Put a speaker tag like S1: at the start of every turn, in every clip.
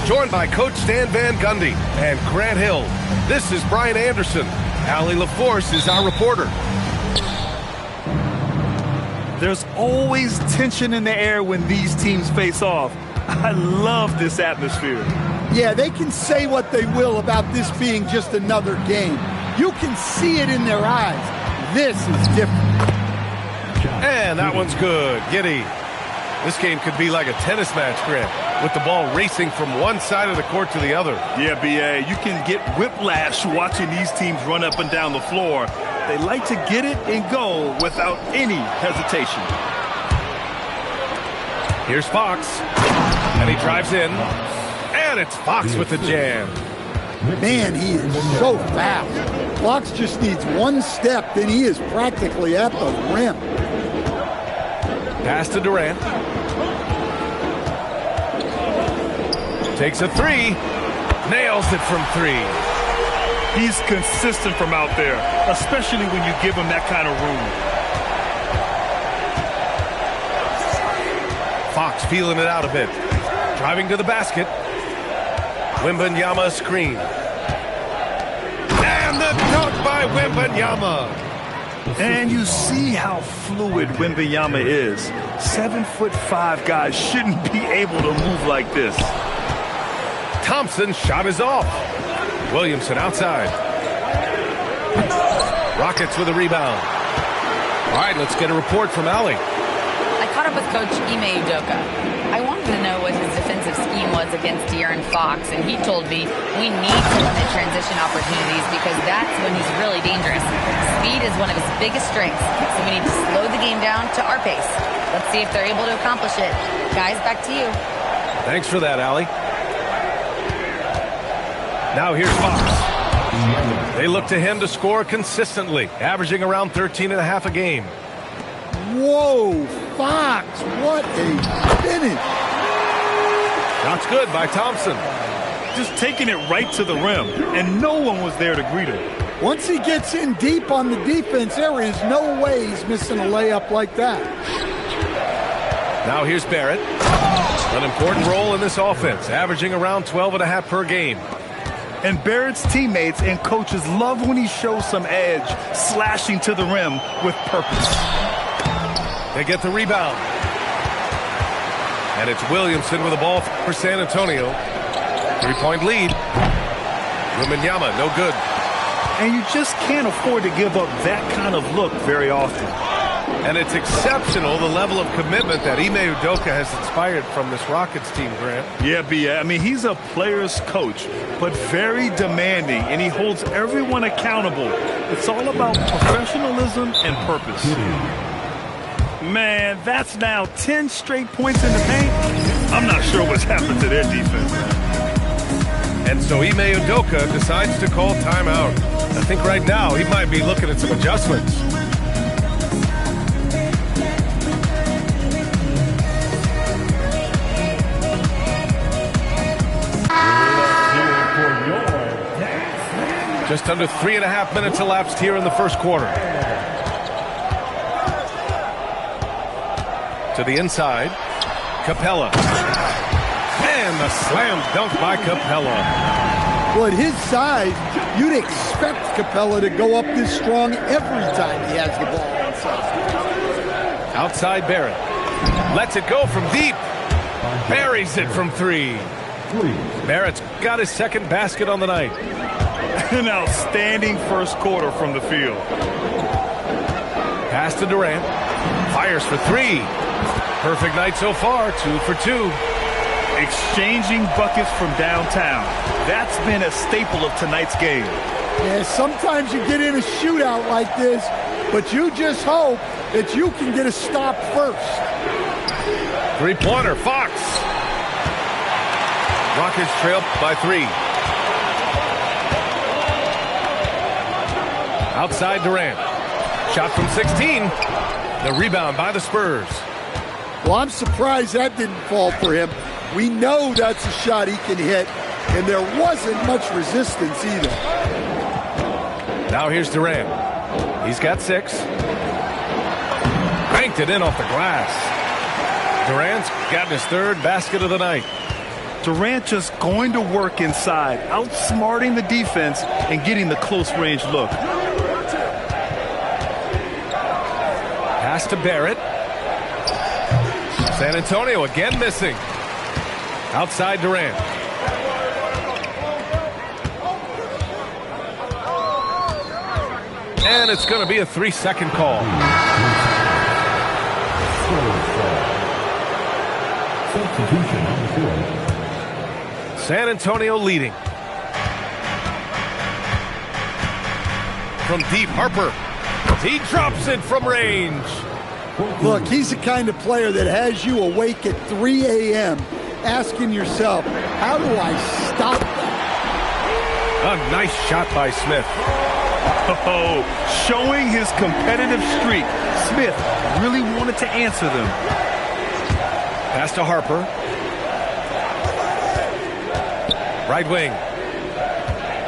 S1: joined by Coach Stan Van Gundy and Grant Hill. This is Brian Anderson. Allie LaForce is our reporter.
S2: There's always tension in the air when these teams face off. I love this atmosphere.
S3: Yeah, they can say what they will about this being just another game. You can see it in their eyes. This is different.
S1: And that one's good. Giddy. This game could be like a tennis match, Grant, with the ball racing from one side of the court to the other.
S2: Yeah, B.A., you can get whiplash watching these teams run up and down the floor. They like to get it and go without any hesitation.
S1: Here's Fox, and he drives in, and it's Fox with the jam.
S3: Man, he is so fast. Fox just needs one step, then he is practically at the rim.
S1: Pass to Durant. Takes a three. Nails it from three.
S2: He's consistent from out there, especially when you give him that kind of room.
S1: Fox feeling it out a bit. Driving to the basket. Wembanyama screen. And the dunk by Wembanyama.
S2: And you see how fluid Wembanyama is. 7'5" guys shouldn't be able to move like this.
S1: Thompson's shot is off. Williamson outside. Rockets with a rebound. All right, let's get a report from Allie.
S4: I caught up with Coach Ime Udoka. I wanted to know what his defensive scheme was against De'Aaron Fox, and he told me we need to limit transition opportunities because that's when he's really dangerous. Speed is one of his biggest strengths, so we need to slow the game down to our pace. Let's see if they're able to accomplish it. Guys, back to you.
S1: Thanks for that, Allie. Now here's Fox. They look to him to score consistently, averaging around 13.5 a game.
S3: Whoa, Fox, what a finish.
S1: Shot's good by Thompson.
S2: Just taking it right to the rim, and no one was there to greet him.
S3: Once he gets in deep on the defense, there is no way he's missing a layup like that.
S1: Now here's Barrett. An important role in this offense, averaging around 12.5 per game.
S2: And Barrett's teammates and coaches love when he shows some edge, slashing to the rim with purpose.
S1: They get the rebound. And it's Williamson with the ball for San Antonio. 3-point lead. Wembanyama, no good.
S2: And you just can't afford to give up that kind of look very often.
S1: And it's exceptional, the level of commitment that Ime Udoka has inspired from this Rockets team, Grant.
S2: Yeah, B.A. I mean, he's a player's coach, but very demanding, and he holds everyone accountable. It's all about professionalism and purpose. Man, that's now 10 straight points in the paint. I'm not sure what's happened to their defense.
S1: And so Ime Udoka decides to call timeout. I think right now he might be looking at some adjustments. Just under 3.5 minutes elapsed here in the first quarter. To the inside, Capella. And the slam dunk by Capella.
S3: Well, at his size, you'd expect Capella to go up this strong every time he has the ball inside.
S1: Outside Barrett. Lets it go from deep. Buries it from three. Barrett's got his second basket on the night.
S2: An outstanding first quarter from the field.
S1: Pass to Durant. Fires for three. Perfect night so far, 2 for 2.
S2: Exchanging buckets from downtown. That's been a staple of tonight's game.
S3: Yeah, sometimes you get in a shootout like this, but you just hope that you can get a stop first.
S1: Three-pointer, Fox. Rockets trail by 3. Outside Durant. Shot from 16. The rebound by the Spurs.
S3: Well, I'm surprised that didn't fall for him. We know that's a shot he can hit, and there wasn't much resistance either.
S1: Now here's Durant. He's got 6. Banked it in off the glass. Durant's gotten his third basket of the night.
S2: Durant just going to work inside, outsmarting the defense and getting the close-range look.
S1: Pass to Barrett. San Antonio again missing. Outside Durant. And it's going to be a 3-second call.
S5: Substitution on the field.
S1: San Antonio leading. From deep, Harper. He drops it from range.
S3: Look, he's the kind of player that has you awake at 3 a.m. asking yourself, how do I stop that?
S1: A nice shot by Smith.
S2: Oh, showing his competitive streak. Smith really wanted to answer them.
S1: Pass to Harper. Right wing.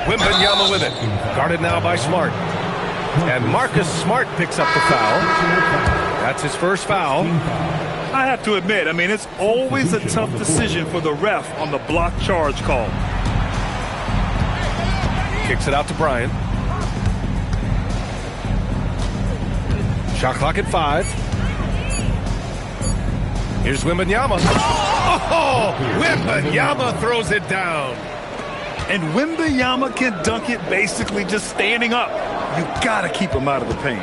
S1: Wembanyama with it. Guarded now by Smart. And Marcus Smart picks up the foul. That's his first foul.
S2: I have to admit, I mean, it's always a tough decision for the ref on the block charge call.
S1: Kicks it out to Bryant. Shot clock at 5. Here's Wembanyama. Oh, Wembanyama throws it down.
S2: And Wembanyama can dunk it basically just standing up. You got to keep him out of the paint.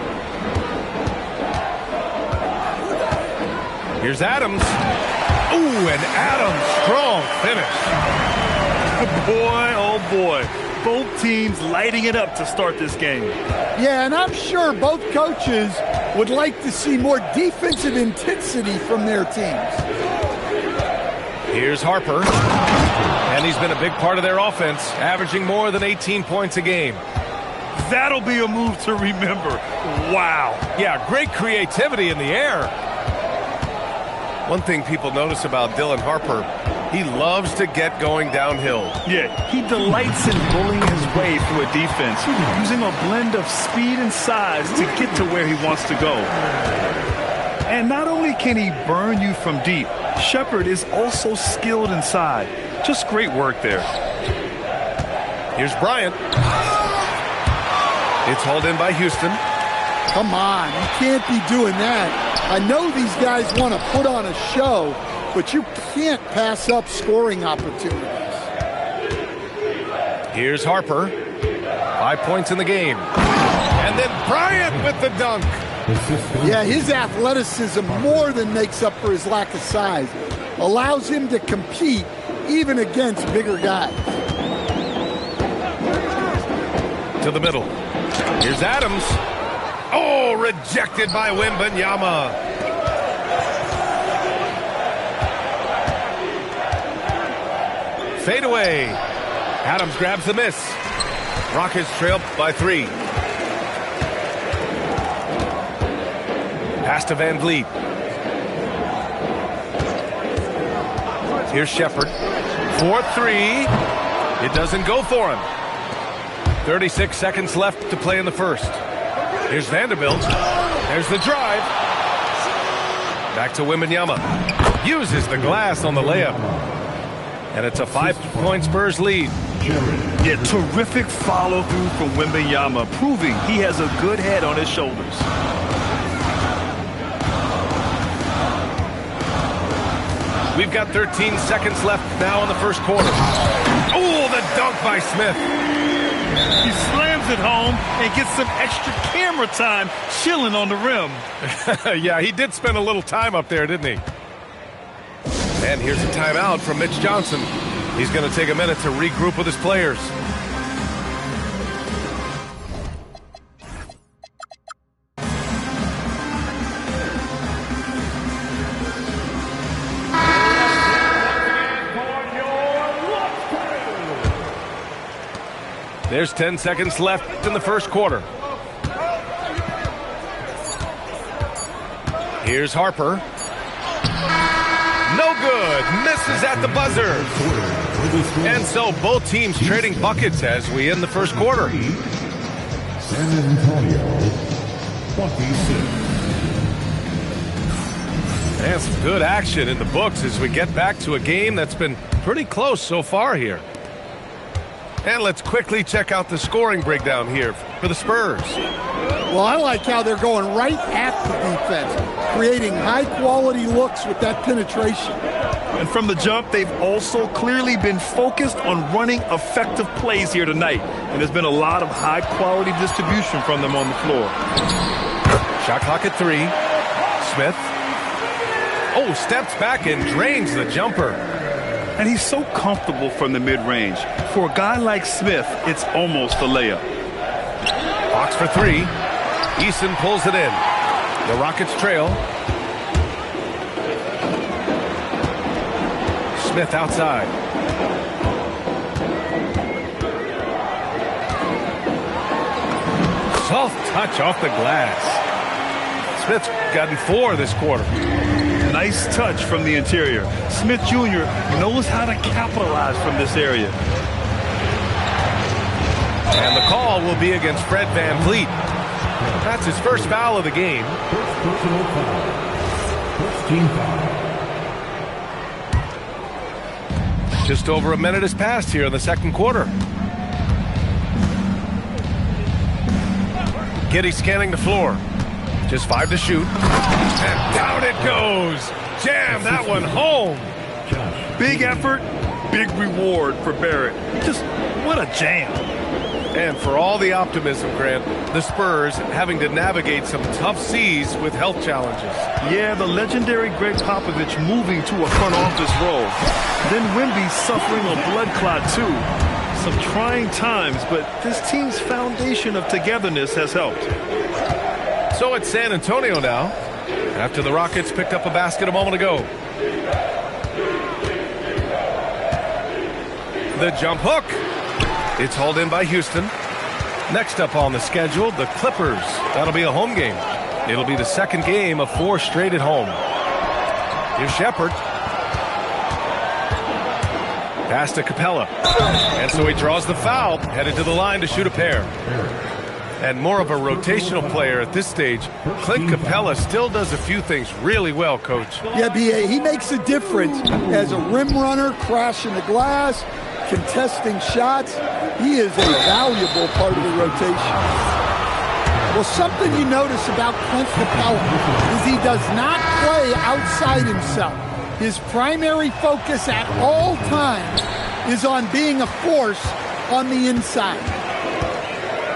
S1: Here's Adams. Ooh, and Adams, strong finish.
S2: Boy, oh boy. Both teams lighting it up to start this game.
S3: Yeah, and I'm sure both coaches would like to see more defensive intensity from their teams.
S1: Here's Harper. And he's been a big part of their offense, averaging more than 18 points a game.
S2: That'll be a move to remember. Wow.
S1: Yeah, great creativity in the air. One thing people notice about Dylan Harper, he loves to get going downhill.
S2: Yeah, he delights in bullying his way through a defense, using a blend of speed and size to get to where he wants to go. And not only can he burn you from deep, Shepard is also skilled inside. Just great work there.
S1: Here's Bryant. It's hauled in by Houston.
S3: Come on, you can't be doing that. I know these guys want to put on a show, but you can't pass up scoring opportunities.
S1: Here's Harper. 5 points in the game. And then Bryant with the dunk.
S3: Yeah, his athleticism more than makes up for his lack of size. Allows him to compete even against bigger guys.
S1: To the middle. Here's Adams. Oh, rejected by Wembanyama. Fade away. Adams grabs the miss. Rockets trail by 3. Pass to Van Vliet. Here's Shepard. 4-3. It doesn't go for him. 36 seconds left to play in the first. Here's Vanderbilt. There's the drive. Back to Wembanyama. Uses the glass on the layup. And it's a 5-point Spurs lead.
S2: Yeah, terrific follow-through from Wembanyama, proving he has a good head on his shoulders.
S1: We've got 13 seconds left now in the first quarter. Oh, the dunk by Smith.
S2: He slams it home and gets some extra camera time chilling on the rim.
S1: Yeah, he did spend a little time up there, didn't he? And here's a timeout from Mitch Johnson. He's going to take a minute to regroup with his players. There's 10 seconds left in the first quarter. Here's Harper. No good. Misses at the buzzer. And so both teams trading buckets as we end the first quarter.
S5: San Antonio, 26.
S1: And some good action in the books as we get back to a game that's been pretty close so far here. And let's quickly check out the scoring breakdown here for the Spurs.
S3: Well, I like how they're going right at the defense, creating high-quality looks with that penetration.
S2: And from the jump, they've also clearly been focused on running effective plays here tonight. And there's been a lot of high-quality distribution from them on the floor.
S1: Shot clock at 3. Smith. Oh, steps back and drains the jumper.
S2: And he's so comfortable from the mid-range. For a guy like Smith, it's almost a layup.
S1: Fox for 3. Eason pulls it in. The Rockets trail. Smith outside. Soft touch off the glass. Smith's gotten 4 this quarter.
S2: Nice touch from the interior. Smith Jr. knows how to capitalize from this area.
S1: And the call will be against Fred VanVleet. That's his first foul of the game.
S5: First personal foul. First team foul.
S1: Just over a minute has passed here in the second quarter. Giddey scanning the floor. Just 5 to shoot. And down it goes. Jam that one home.
S2: Big effort, big reward for Barrett. Just what a jam.
S1: And for all the optimism, Grant, the Spurs having to navigate some tough seas with health challenges.
S2: Yeah, the legendary Greg Popovich moving to a front office role. Then Wemby suffering a blood clot too. Some trying times, but this team's foundation of togetherness has helped.
S1: So it's San Antonio now, after the Rockets picked up a basket a moment ago. The jump hook. It's hauled in by Houston. Next up on the schedule, the Clippers. That'll be a home game. It'll be the second game of 4 straight at home. Here's Shepherd. Pass to Capella. And so he draws the foul, headed to the line to shoot a pair. And more of a rotational player at this stage, Clint Capella still does a few things really well, Coach.
S3: Yeah, B.A., he makes a difference as a rim runner, crashing the glass, contesting shots. He is a valuable part of the rotation. Well, something you notice about Clint Capella is he does not play outside himself. His primary focus at all times is on being a force on the inside.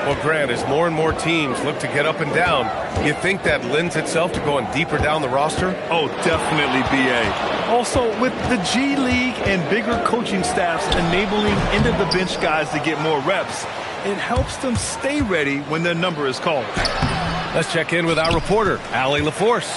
S1: Well, Grant, as more and more teams look to get up and down, you think that lends itself to going deeper down the roster?
S2: Oh, definitely, B.A. Also, with the G League and bigger coaching staffs enabling end-of-the-bench guys to get more reps, it helps them stay ready when their number is called.
S1: Let's check in with our reporter, Allie LaForce.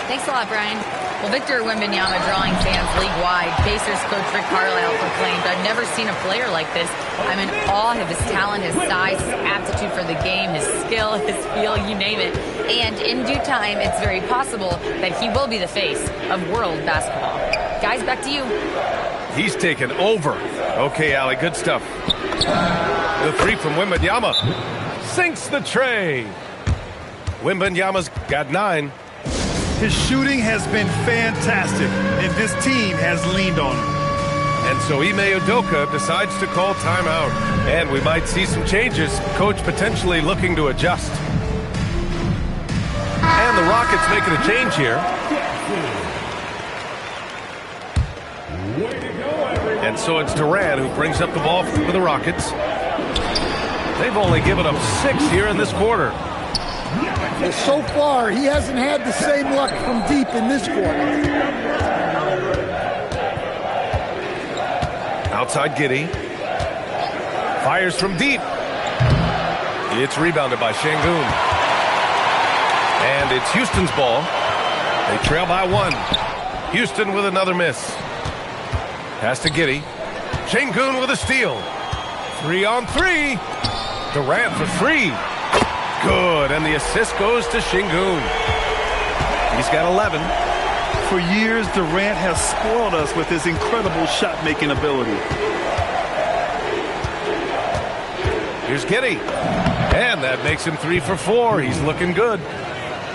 S4: Thanks a lot, Brian. Well, Victor Wembanyama drawing fans league-wide. Pacers coach Rick Carlisle proclaimed, "I've never seen a player like this. I'm in awe of his talent, his size, his aptitude for the game, his skill, his feel, you name it." And in due time, it's very possible that he will be the face of world basketball. Guys, back to you.
S1: He's taken over. Okay, Allie, good stuff. The 3 from Wembanyama. Sinks the tray. Wembanyama's got 9.
S2: His shooting has been fantastic, and this team has leaned on him.
S1: And so Ime Udoka decides to call timeout. And we might see some changes. Coach potentially looking to adjust. And the Rockets making a change here. And so it's Durant who brings up the ball for the Rockets. They've only given up 6 here in this quarter.
S3: Well, so far, he hasn't had the same luck from deep in this quarter.
S1: Outside Giddey. Fires from deep. It's rebounded by Şengün. And it's Houston's ball. They trail by 1. Houston with another miss. Pass to Giddey. Şengün with a steal. 3-on-3. Durant for 3. Good, and the assist goes to Şengün. He's got 11.
S2: For years, Durant has spoiled us with his incredible shot-making ability.
S1: Here's Giddey. And that makes him 3 for 4. He's looking good.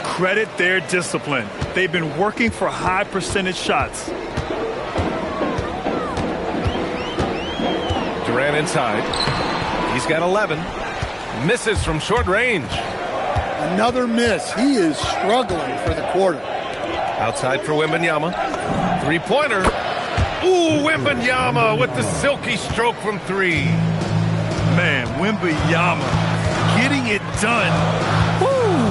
S2: Credit their discipline. They've been working for high percentage shots.
S1: Durant inside. He's got 11. Misses from short range.
S3: Another miss. He is struggling for the quarter.
S1: Outside for Wembanyama. Three-pointer. Ooh, Wembanyama with the silky stroke from three.
S2: Man, Wembanyama getting it done.
S1: Woo!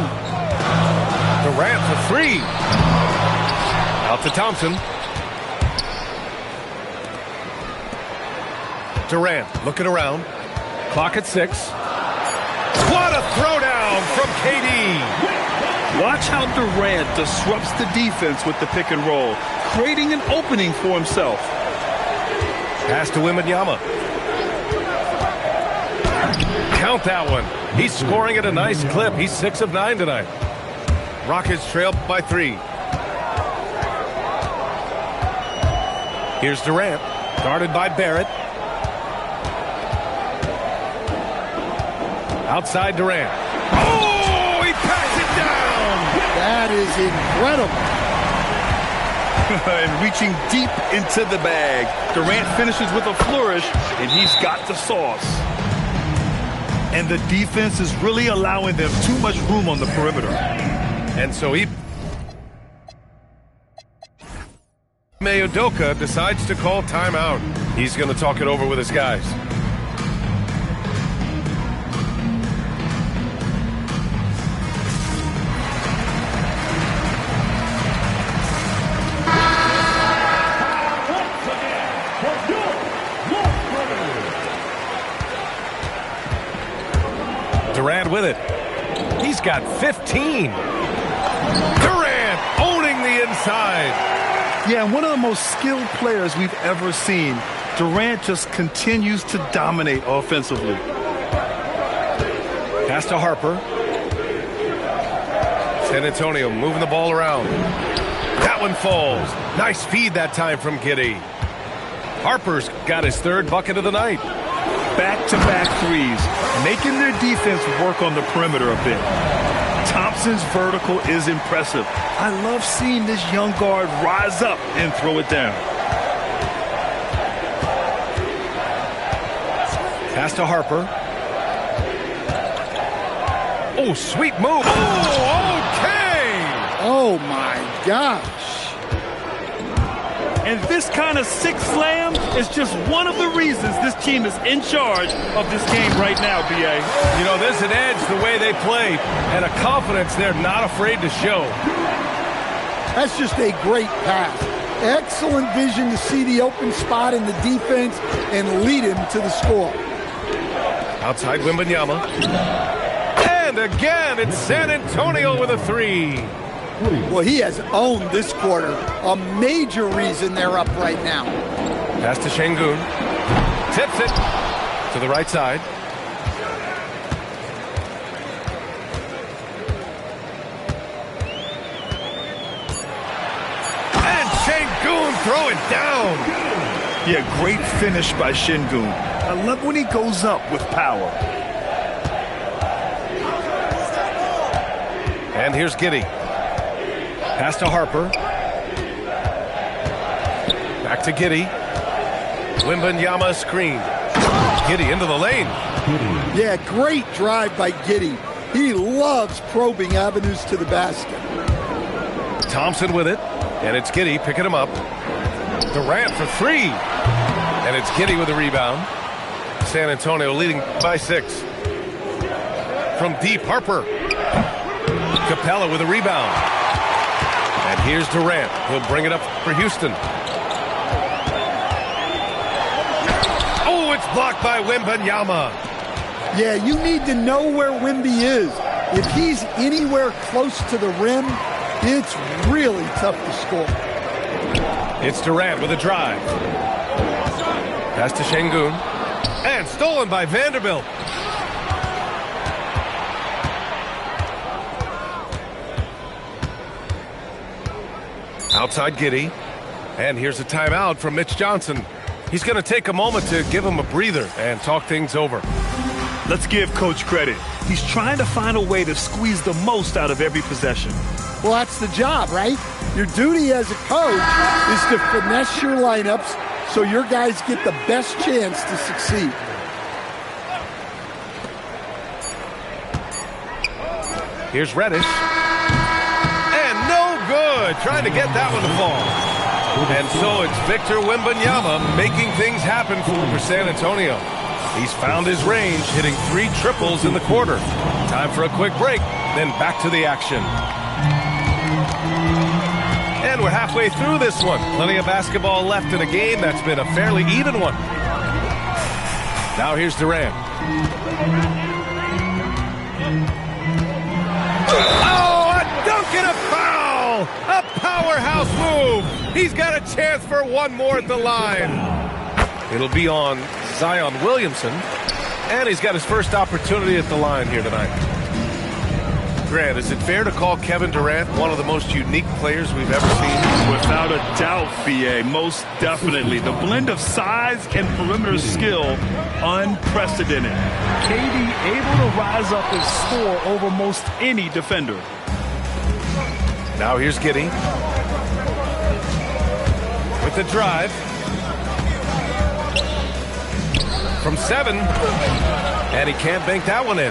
S1: Durant for three. Out to Thompson. Durant looking around. Clock at 6. What a throwdown from KD.
S2: Watch how Durant disrupts the defense with the pick and roll, creating an opening for himself.
S1: Pass to Wembanyama. Count that one. He's scoring at a nice clip. He's 6 of 9 tonight. Rockets trail by 3. Here's Durant, guarded by Barrett. Outside Durant. Oh, he passed it down!
S3: That is incredible.
S2: And reaching deep into the bag. Durant finishes with a flourish, and he's got the sauce. And the defense is really allowing them too much room on the perimeter.
S1: And so Udoka decides to call timeout. He's going to talk it over with his guys. Durant with it. He's got 15. Durant owning the inside.
S2: Yeah, one of the most skilled players we've ever seen. Durant just continues to dominate offensively.
S1: Pass to Harper. San Antonio moving the ball around. That one falls. Nice feed that time from Giddey. Harper's got his 3rd bucket of the night.
S2: Back-to-back threes, making their defense work on the perimeter a bit. Thompson's vertical is impressive. I love seeing this young guard rise up and throw it down.
S1: Pass to Harper. Oh, sweet move. Oh, okay.
S3: Oh, my gosh.
S2: And this kind of six slam is just one of the reasons this team is in charge of this game right now, B.A.
S1: You know, there's an edge the way they play and a confidence they're not afraid to show.
S3: That's just a great pass. Excellent vision to see the open spot in the defense and lead him to the score.
S1: Outside Wembanyama. And again, it's San Antonio with a 3.
S3: Well, he has owned this quarter. A major reason they're up right now.
S1: Pass to Şengün. Tips it to the right side. And Şengün throw it down.
S2: Yeah, great finish by Şengün. I love when he goes up with power.
S1: And here's Giddey. Pass to Harper. Back to Giddey. Wembanyama screen. Giddey into the lane.
S3: Yeah, great drive by Giddey. He loves probing avenues to the basket.
S1: Thompson with it. And it's Giddey picking him up. Durant for 3. And it's Giddey with the rebound. San Antonio leading by 6. From deep, Harper. Capella with a rebound. And here's Durant. He'll bring it up for Houston. Oh, it's blocked by Wembanyama.
S3: Yeah, you need to know where Wemby is. If he's anywhere close to the rim, it's really tough to score.
S1: It's Durant with a drive. Pass to Şengün. And stolen by Vanderbilt. Outside Giddey. And here's a timeout from Mitch Johnson. He's going to take a moment to give him a breather and talk things over.
S2: Let's give Coach credit. He's trying to find a way to squeeze the most out of every possession.
S3: Well, that's the job, right? Your duty as a coach is to finesse your lineups, so your guys get the best chance to succeed.
S1: Here's Reddish. And no good. Trying to get that one to fall. And so it's Victor Wembanyama making things happen for San Antonio. He's found his range, hitting 3 triples in the quarter. Time for a quick break, then back to the action. And we're halfway through this one. Plenty of basketball left in a game that's been a fairly even one. Now here's Durant. Oh, a dunk and a foul! A powerhouse move! He's got a chance for one more at the line. It'll be on Zion Williamson, and he's got his first opportunity at the line here tonight. Grant, is it fair to call Kevin Durant one of the most unique players we've ever seen?
S2: Without a doubt, B.A., most definitely. The blend of size and perimeter skill, unprecedented. KD able to rise up and score over most any defender.
S1: Now here's Giddey with the drive. From 7, and he can't bank that one in.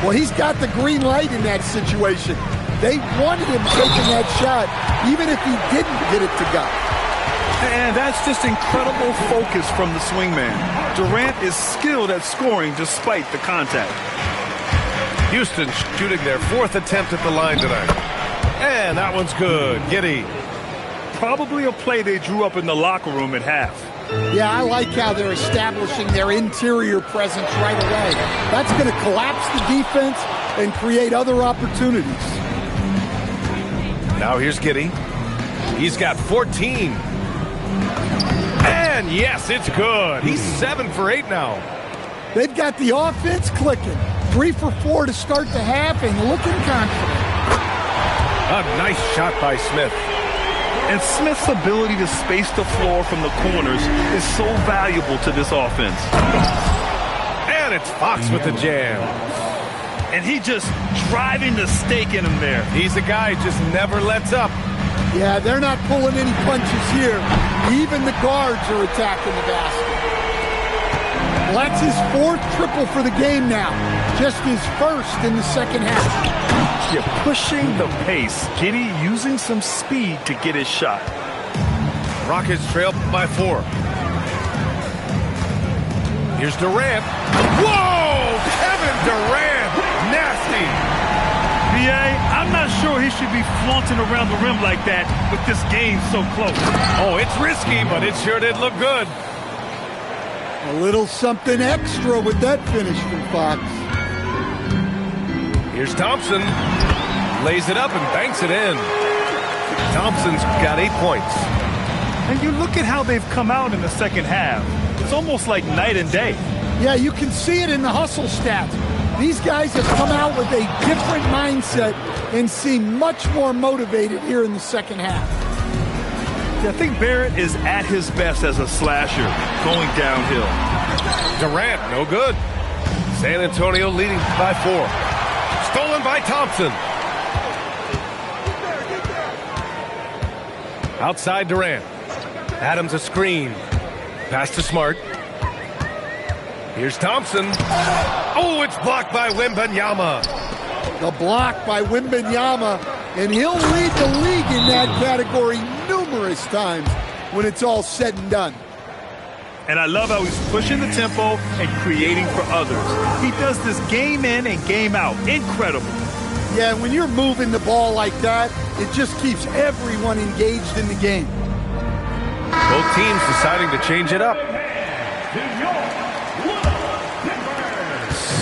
S3: Well, he's got the green light in that situation. They wanted him taking that shot, even if he didn't get it to go.
S2: And that's just incredible focus from the swingman. Durant is skilled at scoring despite the contact.
S1: Houston shooting their 4th attempt at the line tonight. And that one's good. Giddey.
S2: Probably a play they drew up in the locker room at half.
S3: Yeah, I like how they're establishing their interior presence right away. That's going to collapse the defense and create other opportunities.
S1: Now here's Giddey. He's got 14. And yes, it's good. He's 7 for 8 now.
S3: They've got the offense clicking. 3 for 4 to start the half and looking confident.
S1: A nice shot by Smith.
S2: And Smith's ability to space the floor from the corners is so valuable to this offense.
S1: And it's Fox with the jam.
S2: And he just driving the stake in him there.
S1: He's a guy who just never lets up.
S3: Yeah, they're not pulling any punches here. Even the guards are attacking the basket. Well, that's his 4th triple for the game now. Just his 1st in the second half.
S2: You're pushing the pace. Giddey using some speed to get his shot.
S1: Rockets trail by 4. Here's Durant. Whoa! Kevin Durant! Nasty!
S2: B.A., I'm not sure he should be flaunting around the rim like that with this game so close.
S1: Oh, it's risky, but it sure did look good.
S3: A little something extra with that finish from Fox.
S1: Here's Thompson. Lays it up and banks it in. Thompson's got 8 points.
S2: And you look at how they've come out in the second half. It's almost like night and day.
S3: Yeah, you can see it in the hustle stats. These guys have come out with a different mindset and seem much more motivated here in the second half.
S2: I think Barrett is at his best as a slasher going downhill.
S1: Durant, no good. San Antonio leading by 4. Stolen by Thompson. Outside Durant. Adams a screen. Pass to Smart. Here's Thompson. Oh, it's blocked by Wembanyama.
S3: The block by Wembanyama, and he'll lead the league in that category numerous times when it's all said and done.
S2: And I love how he's pushing the tempo and creating for others. He does this game in and game out. Incredible.
S3: Yeah, when you're moving the ball like that, it just keeps everyone engaged in the game.
S1: Both teams deciding to change it up.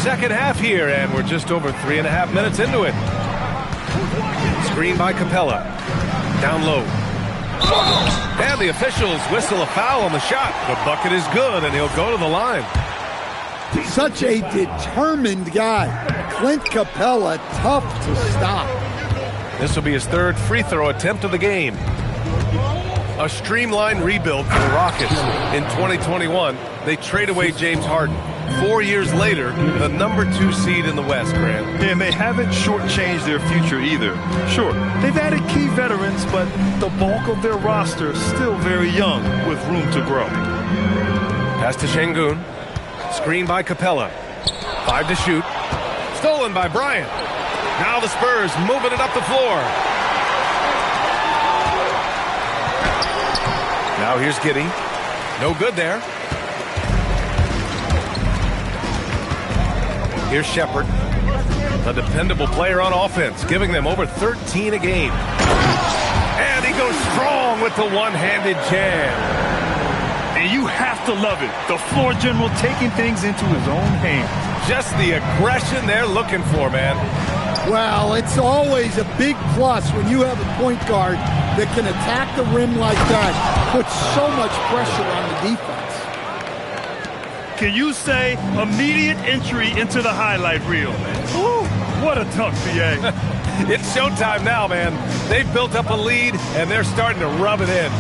S1: Second half here, and we're just over 3.5 minutes into it. Screen by Capella. Down low. And the officials whistle a foul on the shot. The bucket is good, and he'll go to the line.
S3: Such a determined guy. Clint Capella, tough to stop.
S1: This will be his 3rd free throw attempt of the game. A streamlined rebuild for the Rockets. In 2021, they trade away James Harden. 4 years later, the #2 seed in the West, Grant.
S2: And they haven't shortchanged their future either. Sure, they've added key veterans, but the bulk of their roster is still very young with room to grow.
S1: Pass to Şengün. Screen by Capella. 5 to shoot. Stolen by Bryant. Now the Spurs moving it up the floor. Now here's Giddey. No good there. Here's Shepherd, a dependable player on offense, giving them over 13 a game. And he goes strong with the one-handed jam.
S2: And you have to love it. The floor general taking things into his own hands.
S1: Just the aggression they're looking for, man.
S3: Well, it's always a big plus when you have a point guard that can attack the rim like that, put so much pressure on the defense.
S2: Can you say immediate entry into the highlight reel? Woo, what a dunk, BA.
S1: It's showtime now, man. They've built up a lead, and they're starting to rub it in.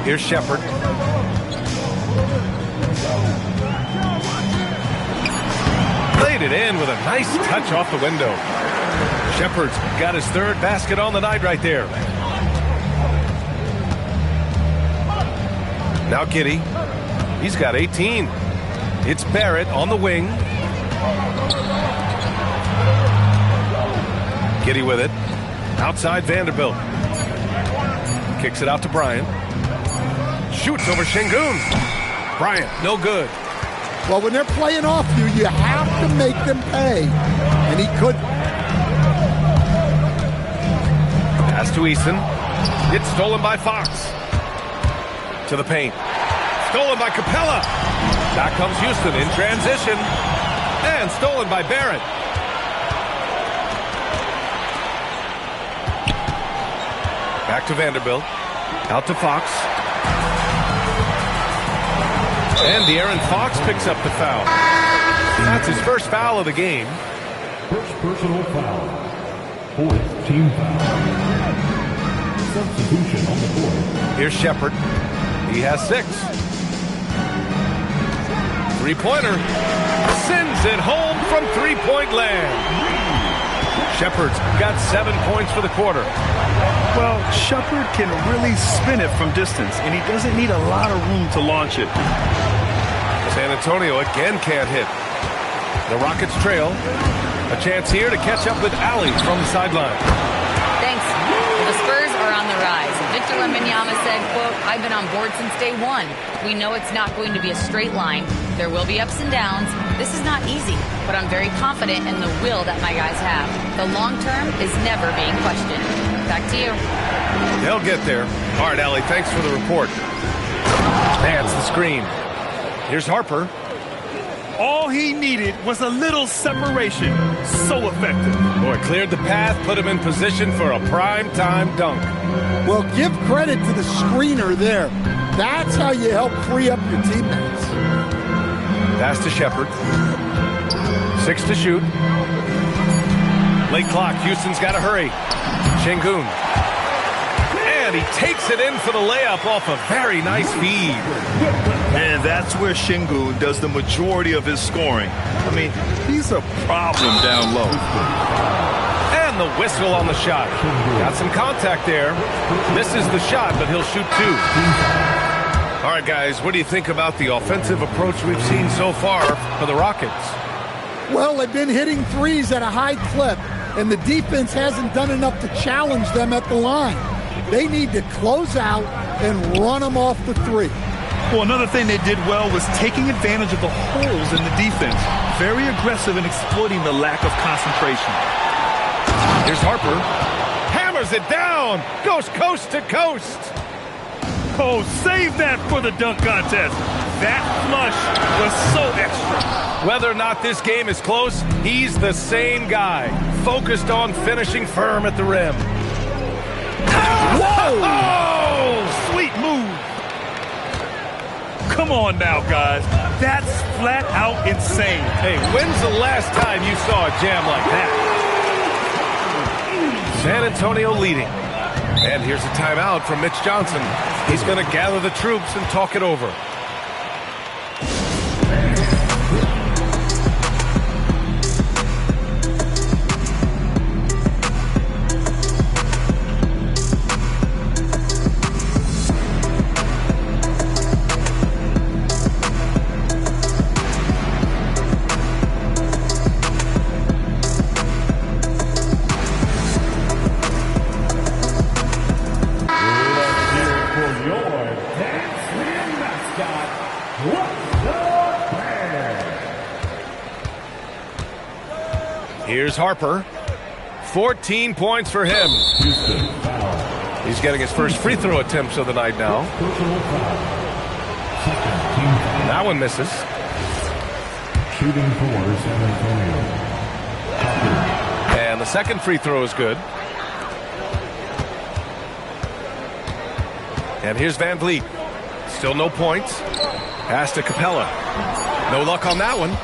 S1: Here's Shepherd. Laid it in with a nice touch off the window. Shepherd's got his 3rd basket on the night right there. Now Giddey. He's got 18. It's Barrett on the wing. Giddey with it. Outside Vanderbilt. Kicks it out to Bryant. Shoots over Şengün. Bryant, no good.
S3: Well, when they're playing off you, you have to make them pay. And he couldn't.
S1: Pass to Eason. It's stolen by Fox. To the paint. Stolen by Capella. Back comes Houston in transition. And stolen by Barrett. Back to Vanderbilt. Out to Fox. And De'Aaron Fox picks up the foul. That's his first foul of the game.
S5: First personal foul. 4th team foul. Substitution on the court.
S1: Here's Shepherd. He has 6. 3-pointer. Sends it home from 3-point land. Shepherd's got 7 points for the quarter.
S2: Well, Shepherd can really spin it from distance, and he doesn't need a lot of room to launch it.
S1: San Antonio again can't hit. The Rockets trail. A chance here to catch up with Allie from the sideline.
S4: Thanks. The Spurs are on the rise. Victor Wembanyama said, quote, "I've been on board since day one. We know it's not going to be a straight line. There will be ups and downs. This is not easy, but I'm very confident in the will that my guys have. The long term is never being questioned." Back to you.
S1: They'll get there. All right, Allie, thanks for the report. That's the screen. Here's Harper.
S2: All he needed was a little separation. So effective.
S1: Boy, cleared the path, put him in position for a prime-time dunk.
S3: Well, give credit to the screener there. That's how you help free up your teammates.
S1: Pass to Shepherd. 6 to shoot. Late clock. Houston's got to hurry. Şengün. And he takes it in for the layup off a very nice feed.
S2: And that's where Şengün does the majority of his scoring. I mean, he's a problem down low.
S1: And the whistle on the shot. Got some contact there. Misses the shot, but he'll shoot 2. All right, guys, what do you think about the offensive approach we've seen so far for the Rockets?
S3: Well, they've been hitting threes at a high clip, and the defense hasn't done enough to challenge them at the line. They need to close out and run them off the 3.
S2: Well, another thing they did well was taking advantage of the holes in the defense. Very aggressive in exploiting the lack of concentration.
S1: Here's Harper. Hammers it down. Goes coast to coast.
S2: Oh, save that for the dunk contest. That flush was so extra.
S1: Whether or not this game is close, he's the same guy. Focused on finishing firm at the rim.
S2: Whoa! Oh, sweet move. Come on now, guys. That's flat out insane.
S1: Hey, when's the last time you saw a jam like that? San Antonio leading. And here's a timeout from Mitch Johnson. He's going to gather the troops and talk it over. Here's Harper. 14 points for him. He's getting his first free throw attempts of the night now. That one misses.
S5: Shooting for San Antonio.
S1: And the second free throw is good. And here's Van Vliet. Still no points. Pass to Capella. No luck on that one.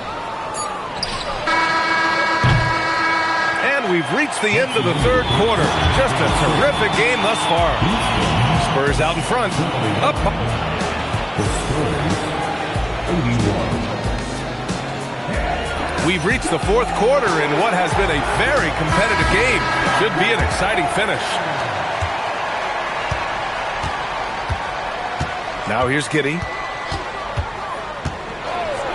S1: And we've reached the end of the third quarter. Just a terrific game thus far. Spurs out in front. Up. We've reached the fourth quarter in what has been a very competitive game. Should be an exciting finish. Now here's Giddey.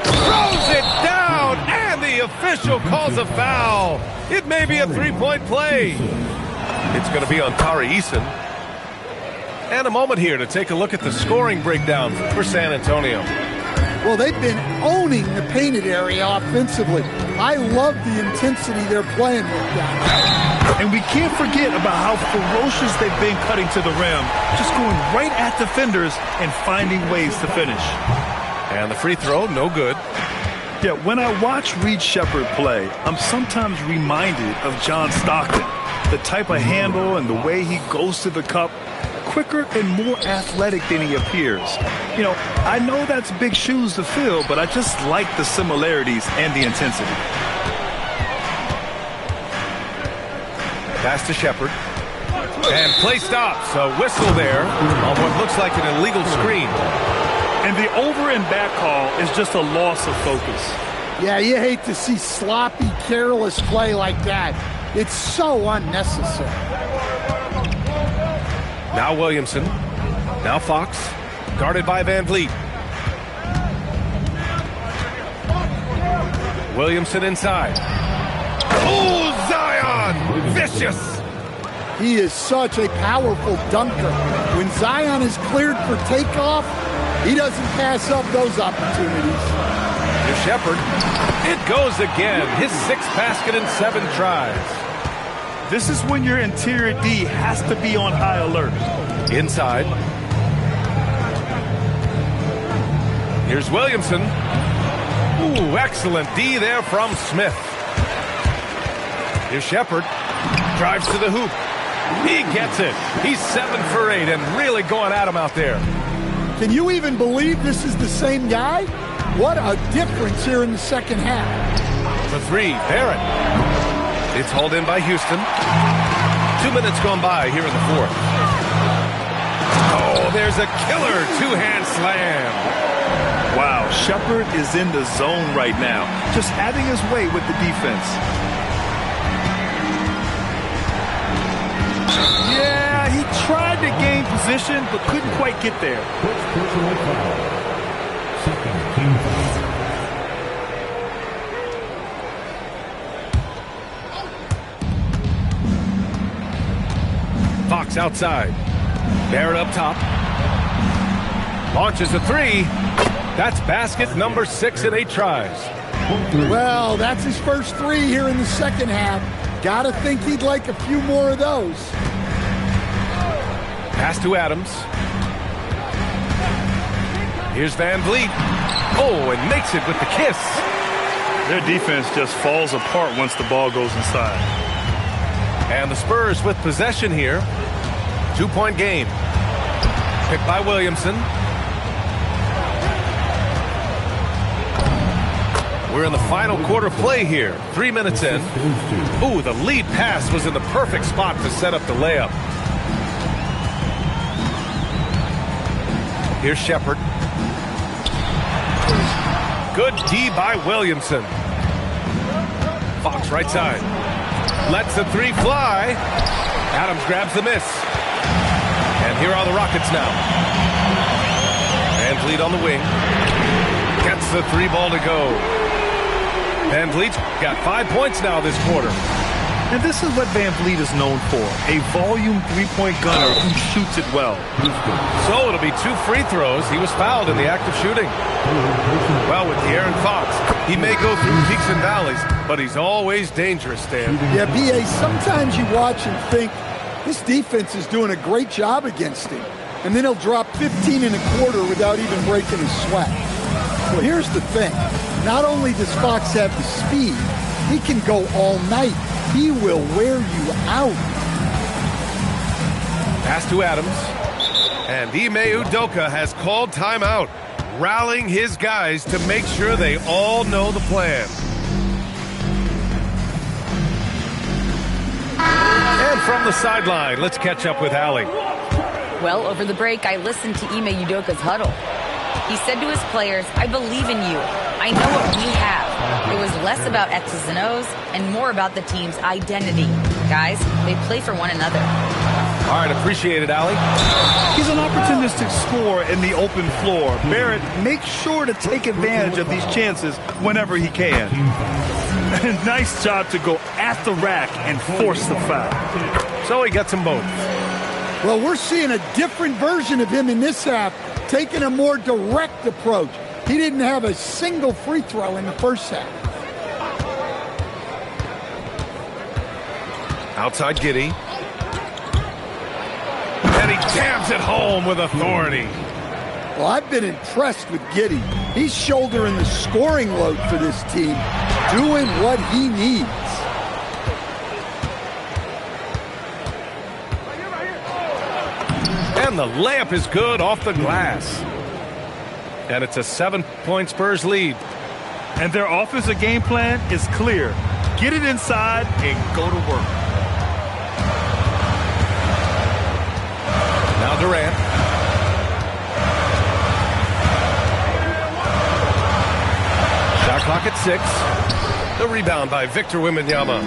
S1: Throws it down, and the official calls a foul. It may be a three-point play. It's going to be on Tari Eason. And a moment here to take a look at the scoring breakdown for San Antonio.
S3: Well, they've been owning the painted area offensively. I love the intensity they're playing with down there.
S2: And we can't forget about how ferocious they've been cutting to the rim, just going right at defenders and finding ways to finish.
S1: And the free throw, no good.
S2: Yeah, when I watch Reed Sheppard play, I'm sometimes reminded of John Stockton. The type of handle and the way he goes to the cup, quicker and more athletic than he appears. You know, I know that's big shoes to fill, but I just like the similarities and the intensity.
S1: Pass to Sheppard. And play stops. A whistle there on what looks like an illegal screen.
S2: And the over and back call is just a loss of focus.
S3: Yeah, you hate to see sloppy, careless play like that. It's so unnecessary.
S1: Now Williamson. Now Fox. Guarded by Van Vliet. Williamson inside. Oh, Zion! Vicious!
S3: He is such a powerful dunker. When Zion is cleared for takeoff, he doesn't pass up those opportunities.
S1: To Sheppard. It goes again. His sixth basket in 7 tries.
S2: This is when your interior D has to be on high alert.
S1: Inside. Here's Williamson. Ooh, excellent D there from Smith. Here's Sheppard. Drives to the hoop. He gets it. He's 7 for 8 and really going at him out there.
S3: Can you even believe this is the same guy? What a difference here in the second half.
S1: The three, Barrett. It's hauled in by Houston. 2 minutes gone by here in the fourth. Oh, there's a killer two-hand slam.
S2: Wow, Sheppard is in the zone right now, just having his way with the defense. Yeah, he tried to gain position, but couldn't quite get there.
S5: Second team foul.
S1: Fox outside. Barrett up top. Launches a three. That's basket number 6 in 8 tries.
S3: Well, that's his first 3 here in the second half. Gotta think he'd like a few more of those.
S1: Pass to Adams. Here's Van Vliet. Oh, and makes it with the kiss.
S2: Their defense just falls apart once the ball goes inside.
S1: And the Spurs with possession here. 2-point game. Picked by Williamson. We're in the final quarter play here. 3 minutes in. Ooh, the lead pass was in the perfect spot to set up the layup. Here's Sheppard. Good D by Williamson. Fox right side. Lets the three fly. Adams grabs the miss. And here are the Rockets now. Van Vliet on the wing. Gets the 3 ball to go. Van Vliet's got 5 points now this quarter.
S2: And this is what Van Vliet is known for, a volume three-point gunner who shoots it well.
S1: So it'll be 2 free throws. He was fouled in the act of shooting. Well, with De'Aaron Fox, he may go through peaks and valleys, but he's always dangerous, Dan.
S3: Yeah, B.A., sometimes you watch and think, this defense is doing a great job against him. And then he'll drop 15 and a quarter without even breaking a sweat. Well, here's the thing. Not only does Fox have the speed, he can go all night. He will wear you out.
S1: Pass to Adams. And Ime Udoka has called timeout, rallying his guys to make sure they all know the plan. And from the sideline, let's catch up with Allie.
S4: Well, over the break, I listened to Ime Udoka's huddle. He said to his players, I believe in you. I know what we have. It was less about X's and O's and more about the team's identity. Guys, they play for one another.
S1: All right, appreciate it, Allie.
S2: He's an opportunistic scorer in the open floor. Barrett makes sure to take advantage of these chances whenever he can. Nice job to go at the rack and force the foul.
S1: So he gets them both.
S3: Well, we're seeing a different version of him in this half, taking a more direct approach. He didn't have a single free throw in the first half.
S1: Outside Giddey. And he jams it home with authority.
S3: Well, I've been impressed with Giddey. He's shouldering the scoring load for this team, doing what he needs.
S1: And the layup is good off the glass. And it's a 7-point Spurs lead.
S2: And their offensive game plan is clear. Get it inside and go to work.
S1: Now Durant. Shot clock at 6. The rebound by Victor Wembanyama.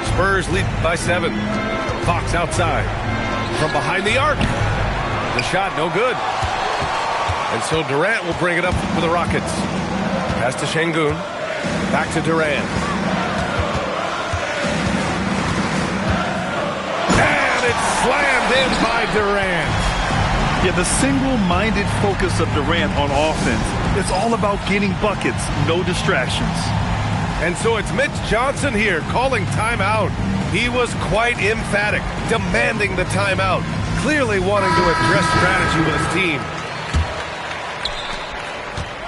S1: Spurs lead by 7. Fox outside. From behind the arc. The shot no good. And so Durant will bring it up for the Rockets. Pass to Şengün. Back to Durant. And it's slammed in by Durant.
S2: Yeah, the single-minded focus of Durant on offense. It's all about getting buckets, no distractions.
S1: And so it's Mitch Johnson here calling timeout. He was quite emphatic, demanding the timeout, clearly wanting to address strategy with his team.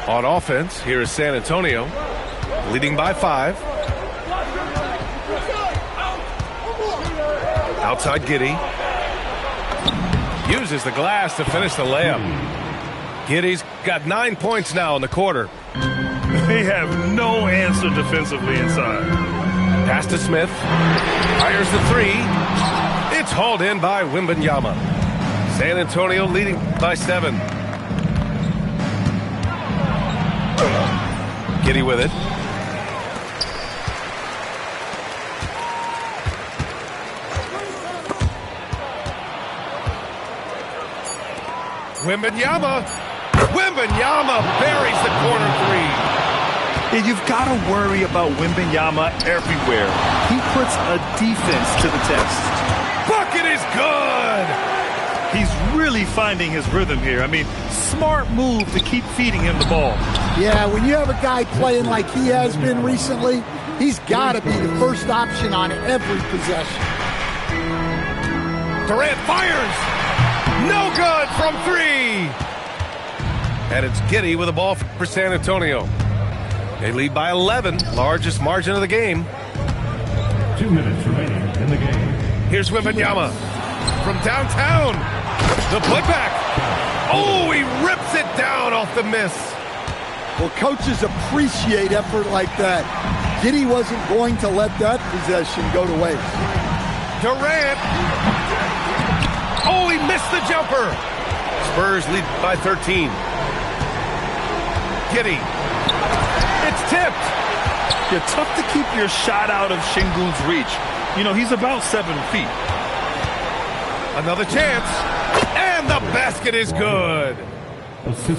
S1: On offense, here is San Antonio, leading by 5. Outside Giddey. Uses the glass to finish the layup. Giddey's got 9 points now in the quarter.
S2: They have no answer defensively inside.
S1: Pass to Smith. Fires the 3. It's hauled in by Wembanyama. San Antonio leading by 7. Giddey with it. Wembanyama buries the corner 3.
S2: And you've got to worry about Wembanyama everywhere. He puts a defense to the test.
S1: Bucket is good.
S2: He's really finding his rhythm here. I mean, smart move to keep feeding him the ball.
S3: Yeah, when you have a guy playing like he has been recently, he's got to be the first option on every possession.
S1: Durant fires. No good from 3. And it's Giddey with the ball for San Antonio. They lead by 11, largest margin of the game.
S5: 2 minutes remaining in the game.
S1: Here's Wembanyama from downtown. The putback. Oh, he rips it down off the miss.
S3: Well, coaches appreciate effort like that. Giddey wasn't going to let that possession go to waste.
S1: Durant. Oh, he missed the jumper. Spurs lead by 13. Giddey. It's tipped.
S2: Yeah, tough to keep your shot out of Şengün's reach. You know, he's about 7 feet.
S1: Another chance. And the basket is good.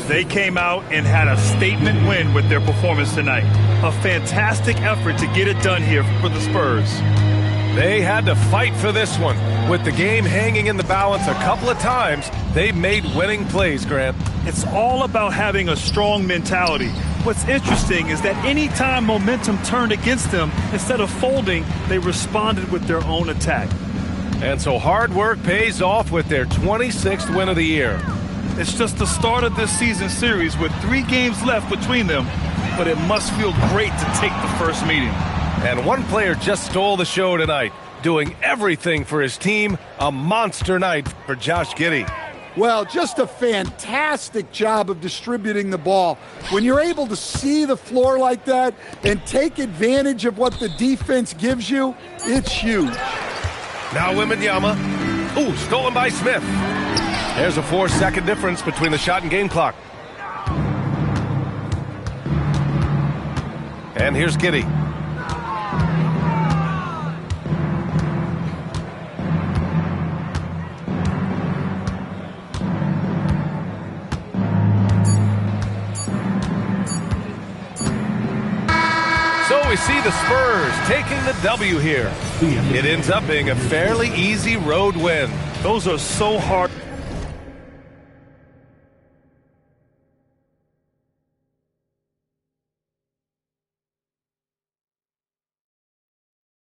S2: They came out and had a statement win with their performance tonight. A fantastic effort to get it done here for the Spurs.
S1: They had to fight for this one. With the game hanging in the balance a couple of times, they made winning plays, Grant.
S2: It's all about having a strong mentality. What's interesting is that anytime momentum turned against them, instead of folding, they responded with their own attack.
S1: And so hard work pays off with their 26th win of the year.
S2: It's just the start of this season series with 3 games left between them, but it must feel great to take the first meeting.
S1: And one player just stole the show tonight, doing everything for his team. A monster night for Josh Giddey.
S3: Well, just a fantastic job of distributing the ball. When you're able to see the floor like that and take advantage of what the defense gives you, it's huge.
S1: Now Wembanyama. Ooh, stolen by Smith. There's a 4-second difference between the shot and game clock. And here's Giddey. So we see the Spurs taking the W here. It ends up being a fairly easy road win.
S2: Those are so hard.